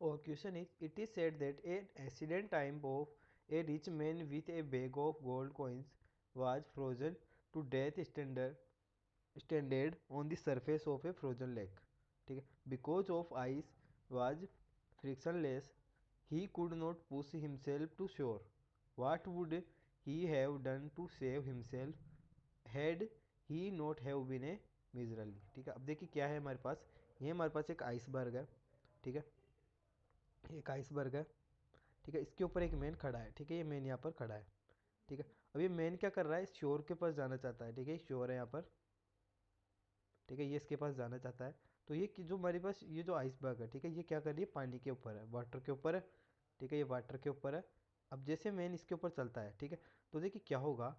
और question is it is said that an accident time of a rich man with a bag of gold coins was frozen to death standard on the surface of a frozen lake. ठीक है, because of ice was frictionless he could not push himself to shore. What would he have done to save himself had he not have been a miserly. ठीक है, अब देखिए क्या है हमारे पास। ये हमारे पास एक आइसबर्ग है। ठीक है, एक आइसबर्ग है। ठीक है, इसके ऊपर एक मैन खड़ा है। ठीक है, ये मैन यहाँ पर खड़ा है। ठीक है, अब ये मैन क्या कर रहा है, श्योर के पास जाना चाहता है। ठीक है, श्योर है यहाँ पर। ठीक है, ये इसके पास जाना चाहता है। तो ये जो हमारे पास ये जो आइसबर्ग है, ठीक है, ये क्या कर रही है, पानी के ऊपर है, वाटर के ऊपर है। ठीक है, ये वाटर के ऊपर है। अब जैसे मैन इसके ऊपर चलता है, ठीक है, तो देखिए क्या होगा।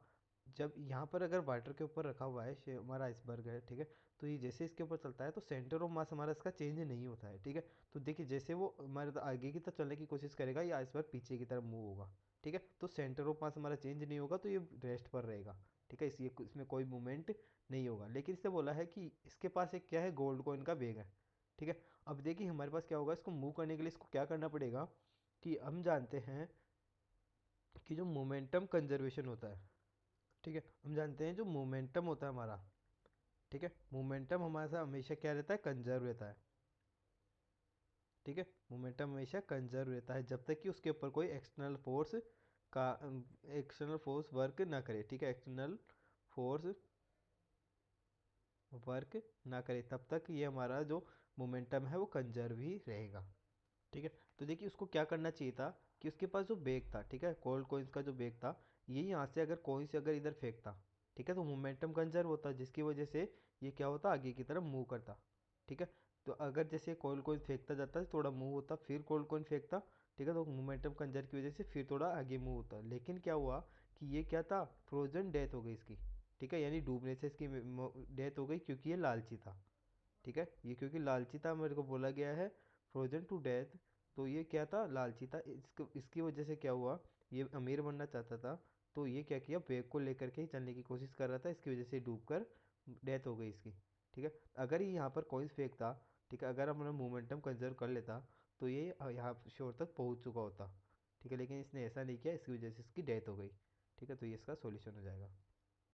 जब यहाँ पर अगर वाटर के ऊपर रखा हुआ है हमारा आइसबर्ग है, ठीक है, तो ये जैसे इसके ऊपर चलता है तो सेंटर ऑफ मास हमारा इसका चेंज नहीं होता है। ठीक है, तो देखिए जैसे वो हमारे आगे की तरफ चलने की कोशिश करेगा, ये आइसबर्ग पीछे की तरफ मूव होगा। ठीक है, तो सेंटर ऑफ मास हमारा चेंज नहीं होगा, तो ये रेस्ट पर रहेगा। ठीक है, इसमें कोई मूवमेंट नहीं होगा। लेकिन इससे बोला है कि इसके पास एक क्या है, गोल्ड कॉइन का बैग है। ठीक है, अब देखिए हमारे पास क्या होगा, इसको मूव करने के लिए इसको क्या करना पड़ेगा कि हम जानते हैं कि जो मोमेंटम कंजर्वेशन होता है, ठीक है, हम जानते हैं जो मोमेंटम होता है हमारा, ठीक है, मोमेंटम हमारे साथ हमेशा क्या रहता है, कंजर्व रहता है। ठीक है, मोमेंटम हमेशा कंजर्व रहता है जब तक कि उसके ऊपर कोई का एक्सटर्नल फोर्स वर्क ना करे। ठीक है, एक्सटर्नल फोर्स वर्क ना करे तब तक ये हमारा जो मोमेंटम है वो कंजर्व ही रहेगा। ठीक है, तो देखिए उसको क्या करना चाहिए था कि उसके पास जो बैग था, ठीक है, गोल्ड कॉइन्स का जो बैग था, ये यहाँ से अगर कॉइन्स अगर इधर फेंकता, ठीक है, तो मोमेंटम कंजर्व होता, जिसकी वजह से ये क्या होता, आगे की तरफ मूव करता। ठीक है, तो अगर जैसे गोल्ड कॉइन फेंकता जाता थोड़ा मूव होता, फिर गोल्ड कॉइन फेंकता, ठीक है, तो मोमेंटम कंजर्व की वजह से फिर थोड़ा आगे मूव होता। लेकिन क्या हुआ कि ये क्या था, फ्रोजन डेथ हो गई इसकी। ठीक है, यानी डूबने से इसकी डेथ हो गई क्योंकि ये लालची था। ठीक है, ये क्योंकि लालची था मेरे को बोला गया है फ्रोजन टू डेथ। तो ये क्या था, लालची था। इसको इसकी वजह से क्या हुआ, ये अमीर बनना चाहता था। तो ये क्या किया, बैग को लेकर के ही चलने की कोशिश कर रहा था, इसकी वजह से डूब कर डेथ हो गई इसकी। ठीक है, अगर ये यहाँ पर कॉइन्स फेंकता, ठीक है, अगर हम मोमेंटम कंजर्व कर लेता, तो ये यहाँ शोर तक पहुँच चुका होता। ठीक है, लेकिन इसने ऐसा नहीं किया, इसकी वजह से इसकी डेथ हो गई। ठीक है, तो ये इसका सॉल्यूशन हो जाएगा।